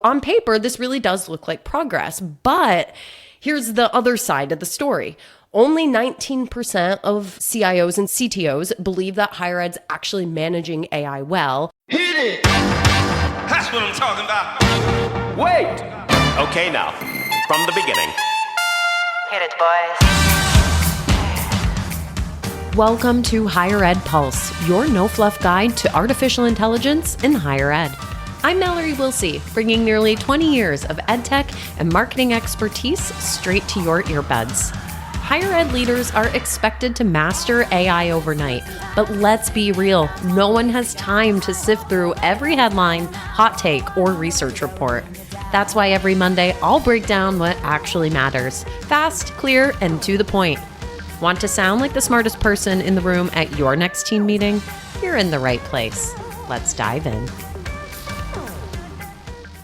On paper, this really does look like progress, but here's the other side of the story. Only 19% of CIOs and CTOs believe that higher ed's actually managing AI well. Hit it! That's what I'm talking about. Wait! Okay, now, from the beginning. Hit it, boys. Welcome to Higher Ed Pulse, your no-fluff guide to artificial intelligence in higher ed. I'm Mallory Willsea, bringing nearly 20 years of edtech and marketing expertise straight to your earbuds. Higher ed leaders are expected to master AI overnight, but let's be real, no one has time to sift through every headline, hot take, or research report. That's why every Monday I'll break down what actually matters, fast, clear, and to the point. Want to sound like the smartest person in the room at your next team meeting? You're in the right place. Let's dive in.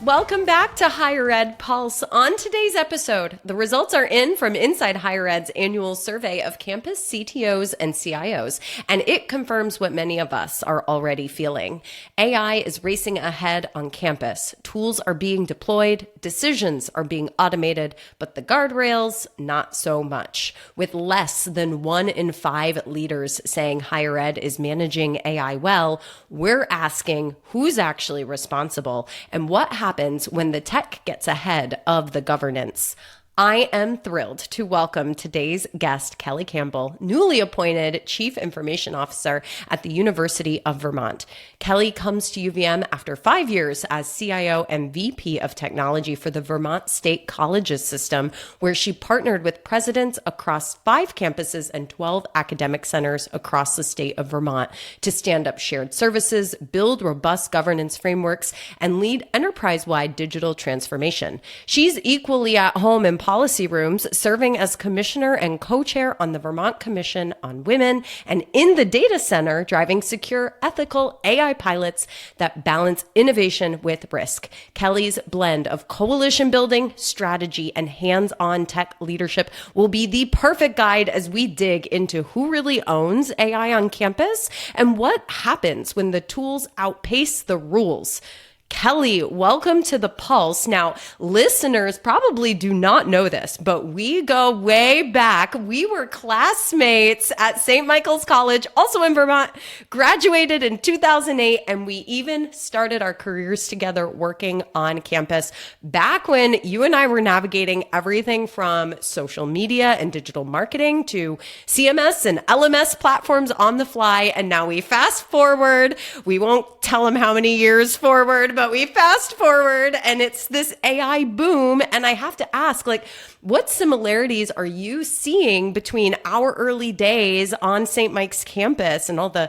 Welcome back to Higher Ed Pulse. On today's episode, the results are in from Inside Higher Ed's annual survey of campus CTOs and CIOs, and it confirms what many of us are already feeling. AI is racing ahead on campus. Tools are being deployed, decisions are being automated, but the guardrails, not so much. With less than 1 in 5 leaders saying higher ed is managing AI well, we're asking who's actually responsible and what happens when the tech gets ahead of the governance. I am thrilled to welcome today's guest, Kellie Campbell, newly appointed Chief Information Officer at the University of Vermont. Kellie comes to UVM after 5 years as CIO and VP of Technology for the Vermont State Colleges System, where she partnered with presidents across 5 campuses and 12 academic centers across the state of Vermont to stand up shared services, build robust governance frameworks, and lead enterprise-wide digital transformation. She's equally at home in policy rooms, serving as commissioner and co-chair on the Vermont Commission on Women, and in the data center, driving secure, ethical AI pilots that balance innovation with risk. Kellie's blend of coalition building, strategy, and hands-on tech leadership will be the perfect guide as we dig into who really owns AI on campus and what happens when the tools outpace the rules. Kellie, welcome to the Pulse. Now, listeners probably do not know this, but we go way back. We were classmates at St. Michael's College, also in Vermont, graduated in 2008, and we even started our careers together working on campus back when you and I were navigating everything from social media and digital marketing to CMS and LMS platforms on the fly. And now we fast forward. We won't tell them how many years forward, but we fast forward and it's this AI boom. And I have to ask, what similarities are you seeing between our early days on St. Mike's campus and all the,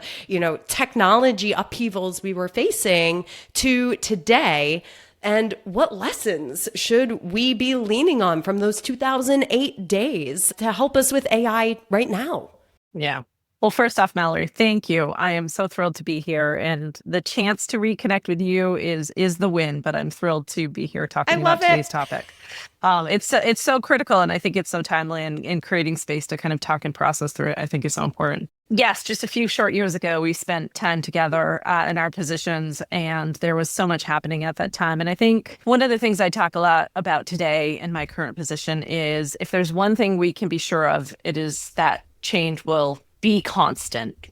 technology upheavals we were facing to today? And what lessons should we be leaning on from those 2008 days to help us with AI right now? Yeah. Well, first off, Mallory, thank you. I am so thrilled to be here, and the chance to reconnect with you is the win. But I'm thrilled to be here talking about today's topic. It's so critical, and I think it's so timely. And creating space to kind of talk and process through it, I think, is so important. Yes, just a few short years ago, we spent time together in our positions, and there was so much happening at that time. And I think one of the things I talk a lot about today in my current position is if there's one thing we can be sure of, it is that change will be constant,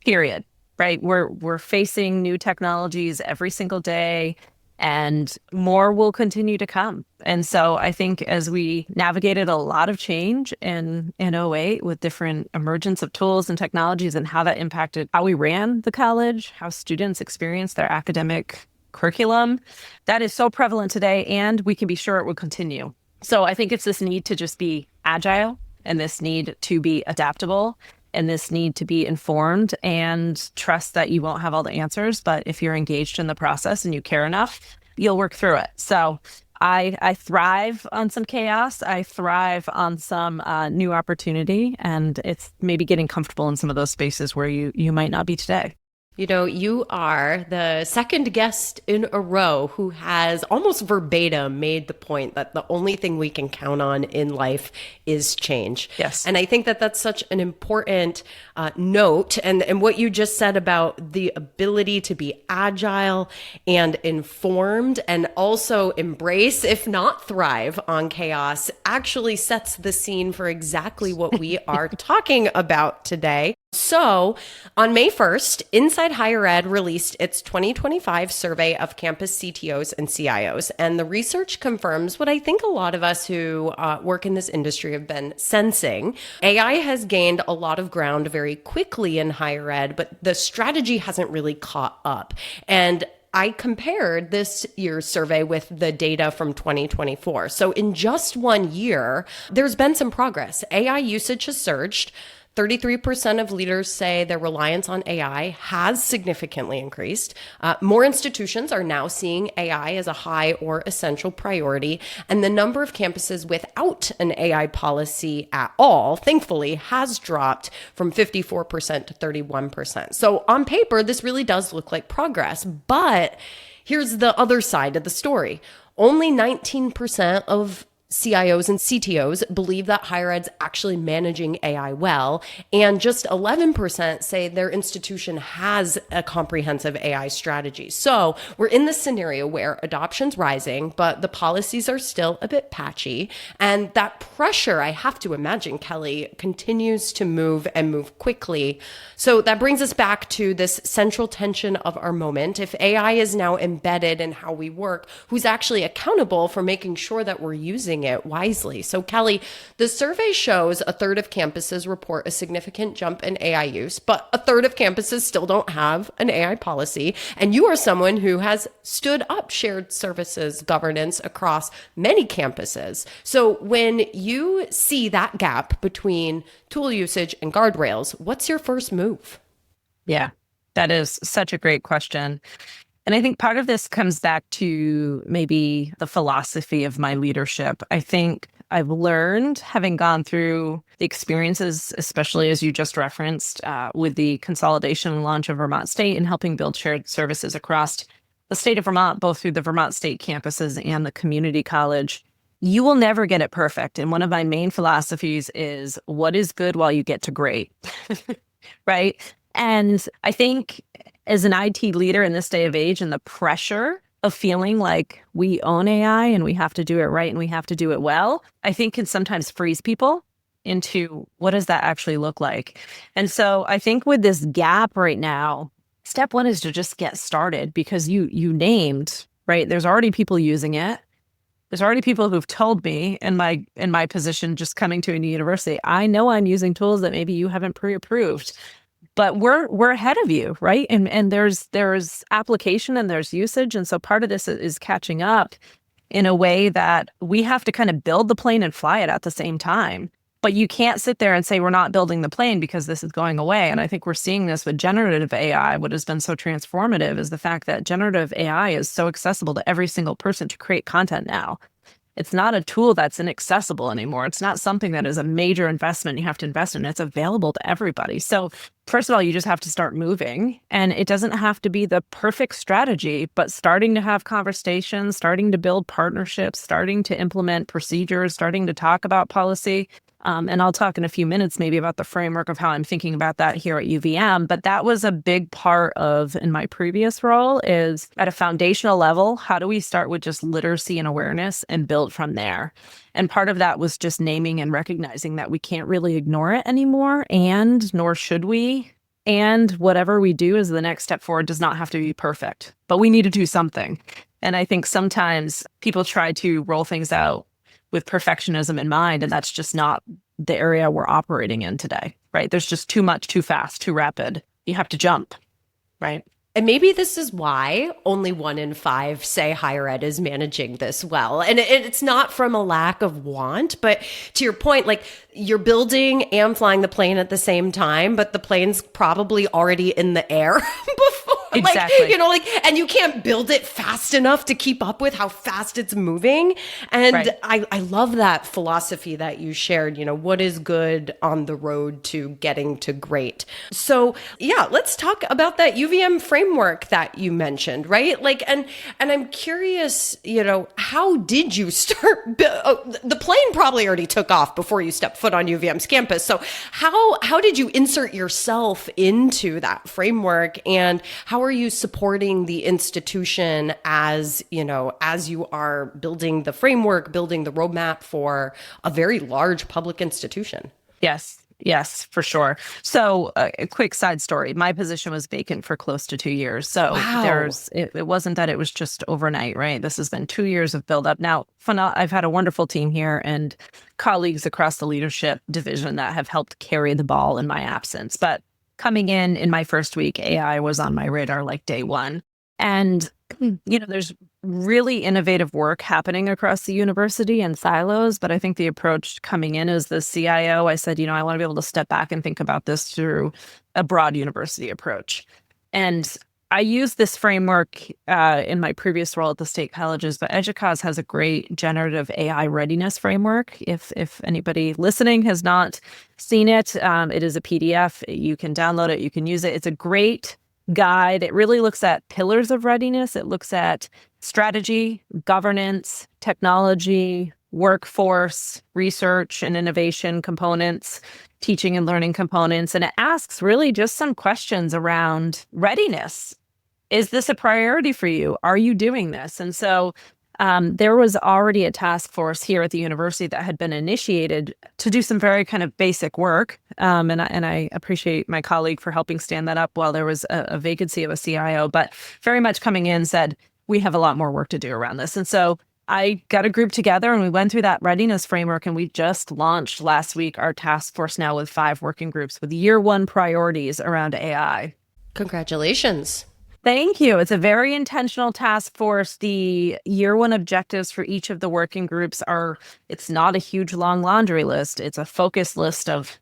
period, right? We're facing new technologies every single day, and more will continue to come. And so I think as we navigated a lot of change in 08 with different emergence of tools and technologies and how that impacted how we ran the college, how students experienced their academic curriculum, that is so prevalent today, and we can be sure it will continue. So I think it's this need to just be agile and this need to be adaptable and this need to be informed and trust that you won't have all the answers. But if you're engaged in the process and you care enough, you'll work through it. So I thrive on some chaos. I thrive on some new opportunity. And it's maybe getting comfortable in some of those spaces where you might not be today. You know, you are the second guest in a row who has almost verbatim made the point that the only thing we can count on in life is change. Yes. And I think that that's such an important note. And what you just said about the ability to be agile and informed and also embrace, if not thrive on chaos, actually sets the scene for exactly what we are talking about today. So on May 1st, Inside Higher Ed released its 2025 survey of campus CTOs and CIOs. And the research confirms what I think a lot of us who work in this industry have been sensing. AI has gained a lot of ground very quickly in higher ed, but the strategy hasn't really caught up. And I compared this year's survey with the data from 2024. So in just 1 year, there's been some progress. AI usage has surged. 33% of leaders say their reliance on AI has significantly increased. More institutions are now seeing AI as a high or essential priority. And the number of campuses without an AI policy at all, thankfully, has dropped from 54% to 31%. So on paper, this really does look like progress. But here's the other side of the story. Only 19% of CIOs and CTOs believe that higher ed's actually managing AI well, and just 11% say their institution has a comprehensive AI strategy. So we're in this scenario where adoption's rising, but the policies are still a bit patchy. And that pressure, I have to imagine, Kelly, continues to move and move quickly. So that brings us back to this central tension of our moment. If AI is now embedded in how we work, who's actually accountable for making sure that we're using it wisely? So Kelly, the survey shows a third of campuses report a significant jump in AI use, but a third of campuses still don't have an AI policy. And you are someone who has stood up shared services governance across many campuses. So when you see that gap between tool usage and guardrails, what's your first move? Yeah, that is such a great question. And I think part of this comes back to maybe the philosophy of my leadership. I think I've learned, having gone through the experiences, especially as you just referenced, with the consolidation and launch of Vermont State and helping build shared services across the state of Vermont, both through the Vermont State campuses and the community college. You will never get it perfect. And one of my main philosophies is what is good while you get to great, right? And I think as an IT leader in this day of age and the pressure of feeling like we own AI and we have to do it right and we have to do it well, I think can sometimes freeze people into what does that actually look like? And so I think with this gap right now, step one is to just get started, because you named, right? There's already people using it. There's already people who've told me in my position just coming to a new university, I know I'm using tools that maybe you haven't pre-approved. But we're ahead of you, right? And there's application and there's usage. And so part of this is catching up in a way that we have to kind of build the plane and fly it at the same time. But you can't sit there and say we're not building the plane because this is going away. And I think we're seeing this with generative AI. What has been so transformative is the fact that generative AI is so accessible to every single person to create content now. It's not a tool that's inaccessible anymore. It's not something that is a major investment you have to invest in. It's available to everybody. So first of all, you just have to start moving. And it doesn't have to be the perfect strategy, but starting to have conversations, starting to build partnerships, starting to implement procedures, starting to talk about policy. And I'll talk in a few minutes maybe about the framework of how I'm thinking about that here at UVM. But that was a big part of, in my previous role, is at a foundational level, how do we start with just literacy and awareness and build from there? And part of that was just naming and recognizing that we can't really ignore it anymore, and nor should we. And whatever we do as the next step forward does not have to be perfect, but we need to do something. And I think sometimes people try to roll things out with perfectionism in mind, and that's just not the area we're operating in today, right? There's just too much, too fast, too rapid. You have to jump, right? And maybe this is why only 1 in 5 say higher ed is managing this well. And it's not from a lack of want, but to your point, like you're building and flying the plane at the same time, but the plane's probably already in the air before Exactly. And you can't build it fast enough to keep up with how fast it's moving. And Right. I love that philosophy that you shared, what is good on the road to getting to great. So yeah, let's talk about that UVM framework that you mentioned, right? And I'm curious, how did you start? The plane probably already took off before you stepped foot on UVM's campus. So how did you insert yourself into that framework, and how are you supporting the institution as you are building the framework, building the roadmap for a very large public institution? Yes, for sure. So a quick side story. My position was vacant for close to 2 years. So Wow. it wasn't that it was just overnight, right? This has been 2 years of buildup. Now, I've had a wonderful team here and colleagues across the leadership division that have helped carry the ball in my absence. But coming in my first week, AI was on my radar like day one. And, there's really innovative work happening across the university in silos. But I think the approach coming in as the CIO, I said, I want to be able to step back and think about this through a broad university approach. And I used this framework in my previous role at the state colleges, but EDUCAUSE has a great generative AI readiness framework. If anybody listening has not seen it, it is a PDF. You can download it. You can use it. It's a great guide. It really looks at pillars of readiness. It looks at strategy, governance, technology, workforce, research and innovation components, teaching and learning components. And it asks really just some questions around readiness. Is this a priority for you? Are you doing this? And so there was already a task force here at the university that had been initiated to do some very kind of basic work. And I appreciate my colleague for helping stand that up while there was a vacancy of a CIO, but very much coming in said, we have a lot more work to do around this. And so I got a group together and we went through that readiness framework, and we just launched last week our task force now with 5 working groups with year 1 priorities around AI. Congratulations. Thank you. It's a very intentional task force. The year 1 objectives for each of the working groups it's not a huge long laundry list. It's a focus list of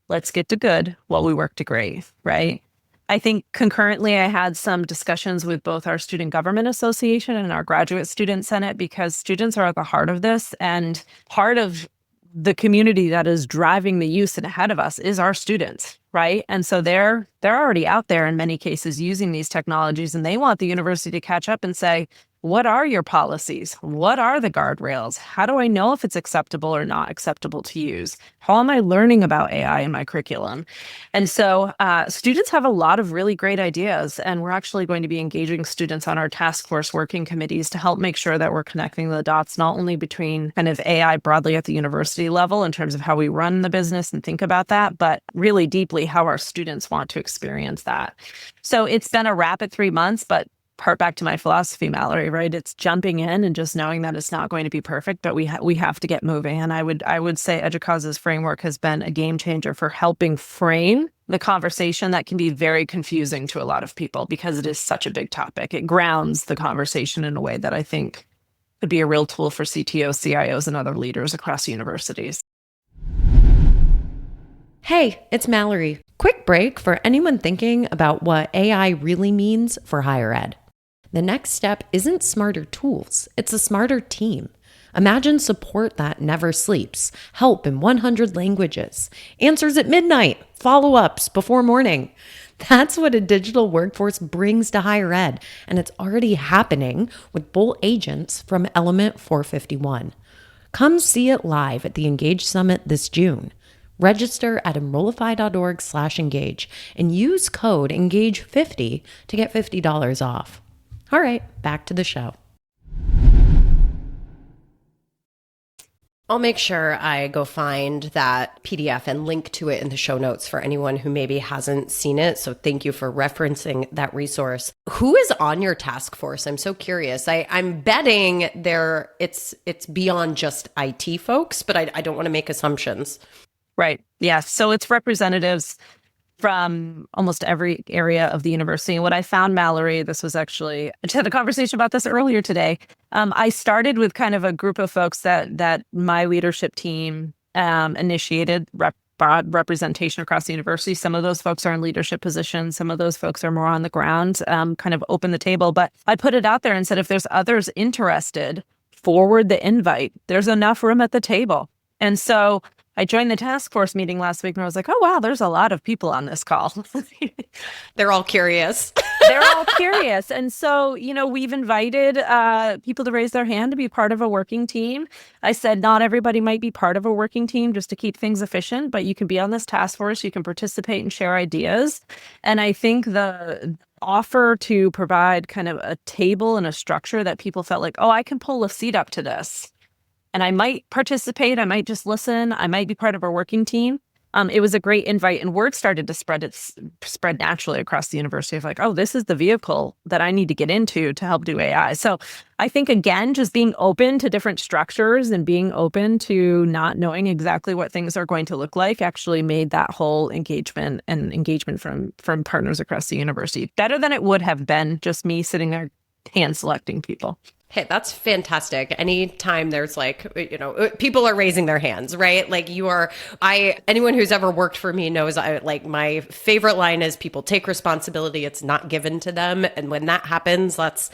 let's get to good while we work to great, right? I think concurrently I had some discussions with both our Student Government Association and our Graduate Student Senate, because students are at the heart of this, and part of the community that is driving the use and ahead of us is our students, right? And so they're already out there in many cases using these technologies, and they want the university to catch up and say, what are your policies? What are the guardrails? How do I know if it's acceptable or not acceptable to use? How am I learning about AI in my curriculum? And so students have a lot of really great ideas, and we're actually going to be engaging students on our task force working committees to help make sure that we're connecting the dots, not only between kind of AI broadly at the university level in terms of how we run the business and think about that, but really deeply how our students want to experience that. So it's been a rapid 3 months, but part back to my philosophy, Mallory, right? It's jumping in and just knowing that it's not going to be perfect, but we have to get moving. And I would say EDUCAUSE's framework has been a game changer for helping frame the conversation that can be very confusing to a lot of people because it is such a big topic. It grounds the conversation in a way that I think could be a real tool for CTOs, CIOs, and other leaders across universities. Hey, it's Mallory. Quick break for anyone thinking about what AI really means for higher ed. The next step isn't smarter tools, it's a smarter team. Imagine support that never sleeps, help in 100 languages, answers at midnight, follow-ups before morning. That's what a digital workforce brings to higher ed, and it's already happening with Bolt agents from Element 451. Come see it live at the Engage Summit this June. Register at enrollify.org/engage and use code ENGAGE50 to get $50 off. All right, back to the show. I'll make sure I go find that PDF and link to it in the show notes for anyone who maybe hasn't seen it. So thank you for referencing that resource. Who is on your task force? I'm so curious. I'm betting it's beyond just IT folks, but I don't want to make assumptions. Right. Yeah. So it's representatives from almost every area of the university. And what I found, Mallory, I just had a conversation about this earlier today. I started with kind of a group of folks that my leadership team initiated, broad representation across the university. Some of those folks are in leadership positions. Some of those folks are more on the ground, kind of open the table. But I put it out there and said, if there's others interested, forward the invite. There's enough room at the table. And so I joined the task force meeting last week and I was like, oh, wow, there's a lot of people on this call. They're all curious. They're all curious. And so, we've invited people to raise their hand to be part of a working team. I said, not everybody might be part of a working team just to keep things efficient, but you can be on this task force. You can participate and share ideas. And I think the offer to provide kind of a table and a structure that people felt like, oh, I can pull a seat up to this. And I might participate. I might just listen. I might be part of our working team. It was a great invite, and word started to spread naturally across the university of like, oh, this is the vehicle that I need to get into to help do AI. So I think, again, just being open to different structures and being open to not knowing exactly what things are going to look like actually made that whole engagement from partners across the university better than it would have been just me sitting there hand selecting people. Hey, that's fantastic. Anytime there's people are raising their hands, right? Like anyone who's ever worked for me knows my favorite line is people take responsibility. It's not given to them. And when that happens, that's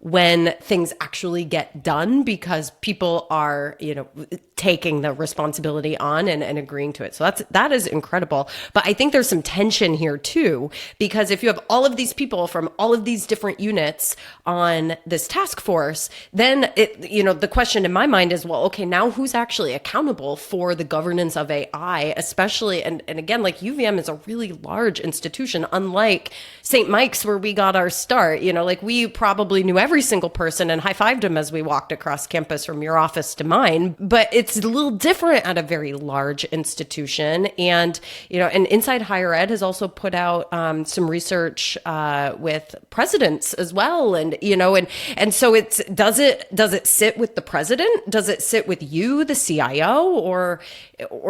when things actually get done because people are, taking the responsibility on and agreeing to it. So that is incredible. But I think there's some tension here too, because if you have all of these people from all of these different units on this task force, then the question in my mind is, well, okay, now who's actually accountable for the governance of AI, especially, and again, like UVM is a really large institution, unlike St. Mike's where we got our start, we probably knew every single person and high-fived them as we walked across campus from your office to mine. But it's a little different at a very large institution. And, and Inside Higher Ed has also put out some research with presidents as well. And, and so does it sit with the president? Does it sit with you, the CIO, or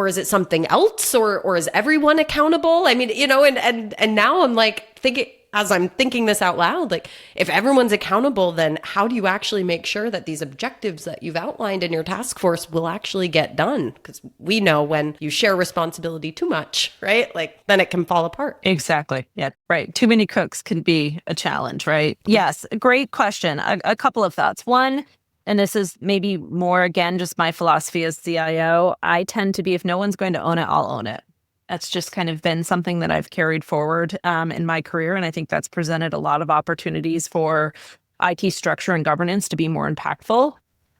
is it something else? Or is everyone accountable? I mean, and now I'm like thinking, as I'm thinking this out loud, like if everyone's accountable, then how do you actually make sure that these objectives that you've outlined in your task force will actually get done? Because we know when you share responsibility too much, right? Like then it can fall apart. Exactly. Yeah. Right. Too many cooks can be a challenge, right? Yes. Great question. A couple of thoughts. One, and this is maybe more, again, just my philosophy as CIO, I tend to be, if no one's going to own it, I'll own it. That's just kind of been something that I've carried forward in my career. And I think that's presented a lot of opportunities for IT structure and governance to be more impactful.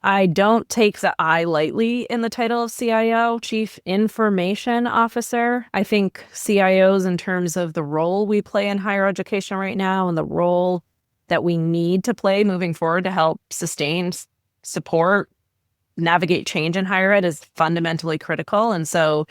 I don't take the I lightly in the title of CIO, Chief Information Officer. I think CIOs, in terms of the role we play in higher education right now and the role that we need to play moving forward to help sustain, support, navigate change in higher ed, is fundamentally critical. And so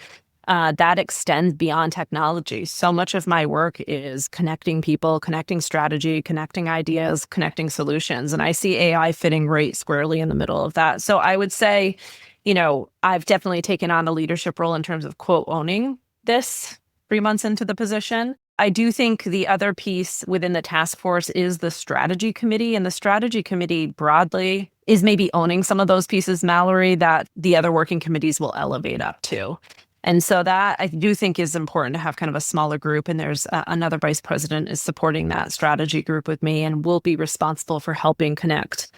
that extends beyond technology. So much of my work is connecting people, connecting strategy, connecting ideas, connecting solutions. And I see AI fitting right squarely in the middle of that. So I would say, I've definitely taken on a leadership role in terms of, quote, owning this 3 months into the position. I do think the other piece within the task force is the strategy committee. And the strategy committee broadly is maybe owning some of those pieces, Mallory, that the other working committees will elevate up to. And so that I do think is important to have kind of a smaller group. And there's another vice president is supporting that strategy group with me and will be responsible for helping connect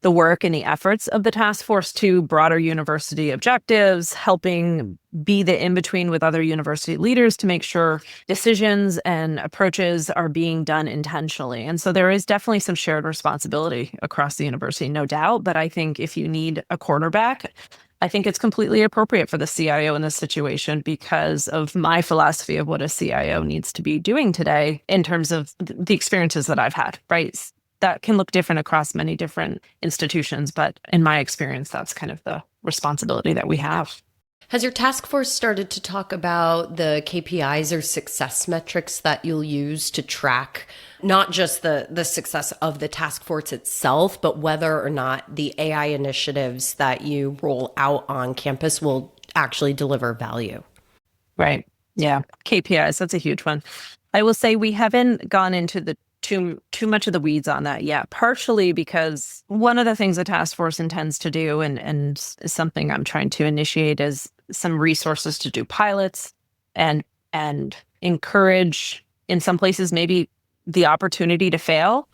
the work and the efforts of the task force to broader university objectives, helping be the in-between with other university leaders to make sure decisions and approaches are being done intentionally. And so there is definitely some shared responsibility across the university, no doubt. But I think if you need a quarterback, I think it's completely appropriate for the CIO in this situation because of my philosophy of what a CIO needs to be doing today in terms of the experiences that I've had, right? That can look different across many different institutions, but in my experience, that's kind of the responsibility that we have. Has your task force started to talk about the KPIs or success metrics that you'll use to track not just the success of the task force itself, but whether or not the AI initiatives that you roll out on campus will actually deliver value? Right. Yeah. KPIs, that's a huge one. I will say we haven't gone into the too much of the weeds on that yet, partially because one of the things the task force intends to do and is something I'm trying to initiate is some resources to do pilots, and encourage, in some places, maybe the opportunity to fail.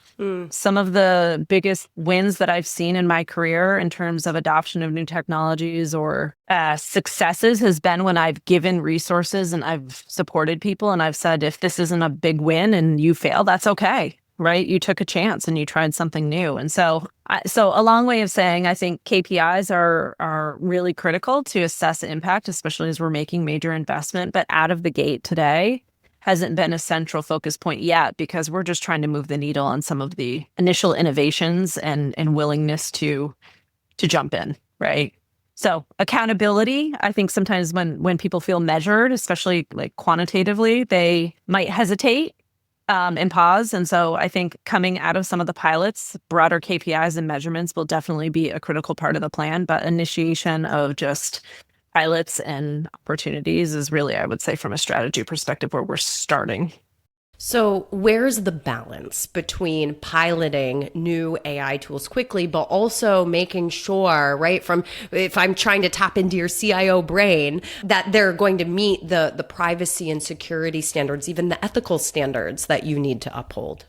Some of the biggest wins that I've seen in my career in terms of adoption of new technologies or successes has been when I've given resources and I've supported people and I've said, if this isn't a big win and you fail, that's okay, right? You took a chance and you tried something new. And so a long way of saying, I think KPIs are really critical to assess impact, especially as we're making major investment. But out of the gate today, hasn't been a central focus point yet because we're just trying to move the needle on some of the initial innovations and willingness to jump in, right? So accountability, I think sometimes when people feel measured, especially like quantitatively, they might hesitate and pause. And so I think coming out of some of the pilots, broader KPIs and measurements will definitely be a critical part of the plan, but initiation of just pilots and opportunities is really, I would say, from a strategy perspective, where we're starting. So where's the balance between piloting new AI tools quickly, but also making sure, right, from if I'm trying to tap into your CIO brain, that they're going to meet the privacy and security standards, even the ethical standards that you need to uphold?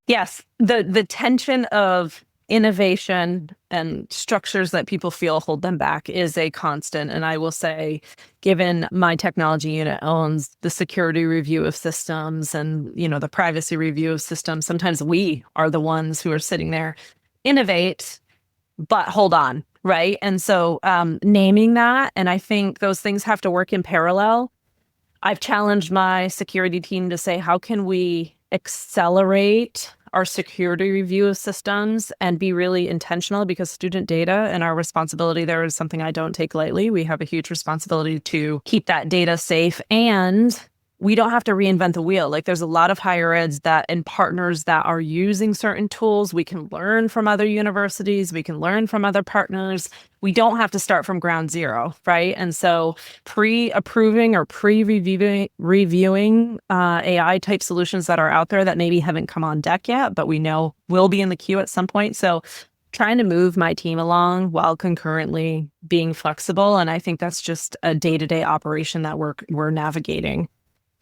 Yes, the tension of innovation and structures that people feel hold them back is a constant. And I will say, given my technology unit owns the security review of systems and, the privacy review of systems, sometimes we are the ones who are sitting there, innovate, but hold on, right? And so naming that, and I think those things have to work in parallel. I've challenged my security team to say, how can we accelerate our security review of systems and be really intentional, because student data and our responsibility there is something I don't take lightly. We have a huge responsibility to keep that data safe, and we don't have to reinvent the wheel. Like, there's a lot of higher eds and partners that are using certain tools. We can learn from other universities. We can learn from other partners. We don't have to start from ground zero, right? And so pre-approving or reviewing AI type solutions that are out there that maybe haven't come on deck yet, but we know will be in the queue at some point. So trying to move my team along while concurrently being flexible. And I think that's just a day-to-day operation that we're navigating.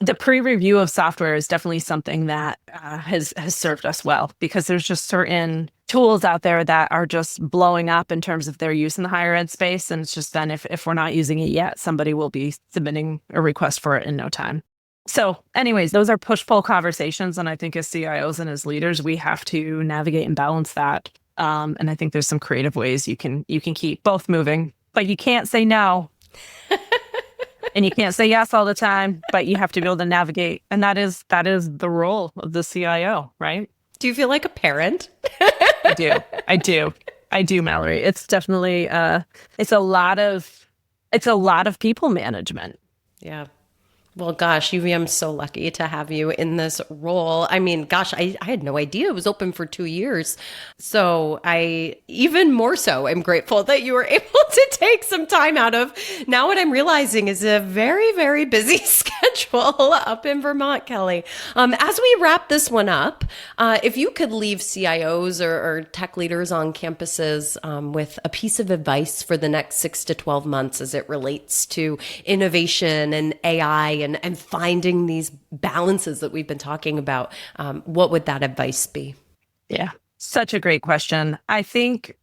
The pre-review of software is definitely something that has served us well, because there's just certain tools out there that are just blowing up in terms of their use in the higher ed space. And it's just then if we're not using it yet, somebody will be submitting a request for it in no time. So anyways, those are push-pull conversations. And I think as CIOs and as leaders, we have to navigate and balance that. And I think there's some creative ways you can keep both moving, but you can't say no. And you can't say yes all the time, but you have to be able to navigate. And that is the role of the CIO, right? Do you feel like a parent? I do, Mallory. It's definitely it's a lot of people management. Yeah. Well, gosh, I'm so lucky to have you in this role. I mean, gosh, I had no idea it was open for 2 years. So I even more so am grateful that you were able to take some time out of now what I'm realizing is a very, very busy schedule up in Vermont, Kellie. As we wrap this one up, if you could leave CIOs or tech leaders on campuses with a piece of advice for the next 6 to 12 months as it relates to innovation and AI and finding these balances that we've been talking about, what would that advice be? Yeah, such a great question. I think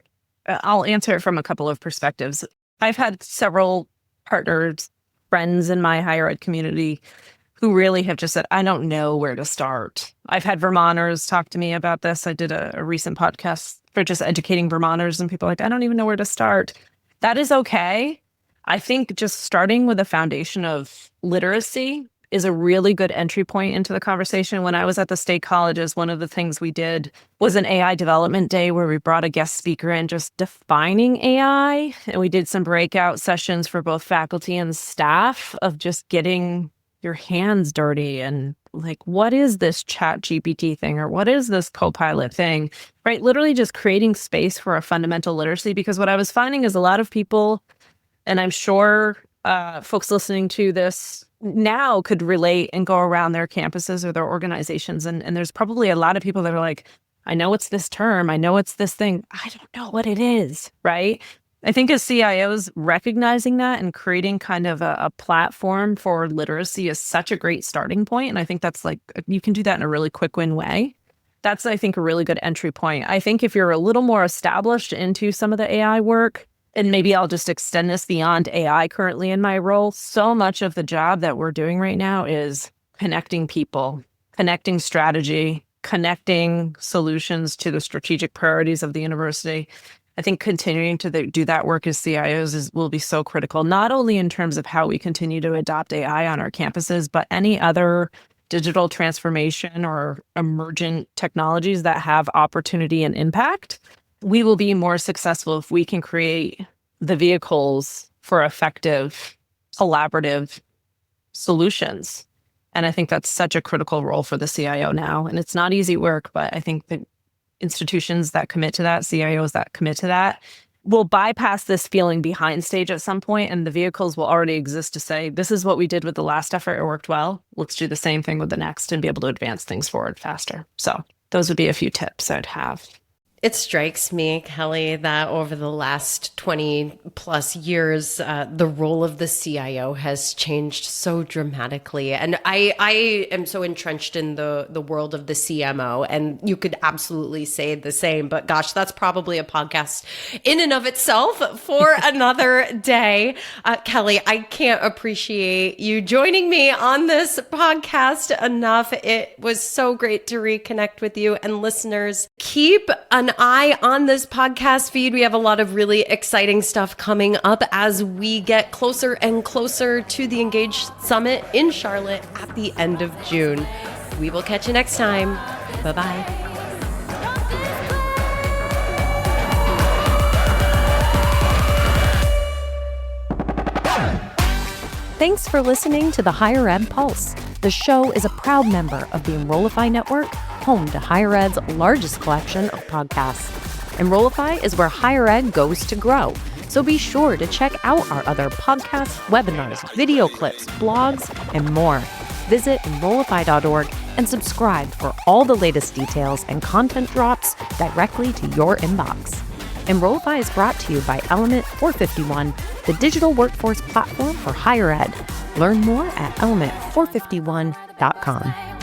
I'll answer it from a couple of perspectives. I've had several partners, friends in my higher ed community who really have just said, I don't know where to start. I've had Vermonters talk to me about this. I did a recent podcast for just educating Vermonters, and people are like, I don't even know where to start. That is okay. I think just starting with a foundation of literacy is a really good entry point into the conversation. When I was at the state colleges, one of the things we did was an AI development day where we brought a guest speaker in just defining AI. And we did some breakout sessions for both faculty and staff of just getting your hands dirty and like, what is this chat GPT thing? Or what is this Copilot thing? Right? Literally just creating space for a fundamental literacy. Because what I was finding is a lot of people, and I'm sure folks listening to this now could relate and go around their campuses or their organizations. And there's probably a lot of people that are like, I know it's this term. I know it's this thing. I don't know what it is, right? I think as CIOs, recognizing that and creating kind of a platform for literacy is such a great starting point. And I think that's you can do that in a really quick win way. That's, I think, a really good entry point. I think if you're a little more established into some of the AI work, and maybe I'll just extend this beyond AI currently in my role, so much of the job that we're doing right now is connecting people, connecting strategy, connecting solutions to the strategic priorities of the university. I think continuing to do that work as CIOs will be so critical, not only in terms of how we continue to adopt AI on our campuses, but any other digital transformation or emergent technologies that have opportunity and impact. We will be more successful if we can create the vehicles for effective, collaborative solutions. And I think that's such a critical role for the CIO now. And it's not easy work, but I think that institutions that commit to that, CIOs that commit to that, will bypass this feeling behind stage at some point, and the vehicles will already exist to say, this is what we did with the last effort, it worked well. Let's do the same thing with the next and be able to advance things forward faster. So those would be a few tips I'd have. It strikes me, Kellie, that over the last 20 plus years, the role of the CIO has changed so dramatically. And I am so entrenched in the world of the CMO, and you could absolutely say the same. But gosh, that's probably a podcast in and of itself for another day. Kellie, I can't appreciate you joining me on this podcast enough. It was so great to reconnect with you. And listeners, keep an eye on this podcast feed. We have a lot of really exciting stuff coming up as we get closer and closer to the Engage Summit in Charlotte at the end of June. We will catch you next time. Bye-bye. Thanks for listening to the Higher Ed Pulse. The show is a proud member of the Enrollify Network, home to Higher Ed's largest collection of podcasts. Enrollify is where higher ed goes to grow. So be sure to check out our other podcasts, webinars, video clips, blogs, and more. Visit enrollify.org and subscribe for all the latest details and content drops directly to your inbox. Enrollify is brought to you by Element 451, the digital workforce platform for higher ed. Learn more at element451.com.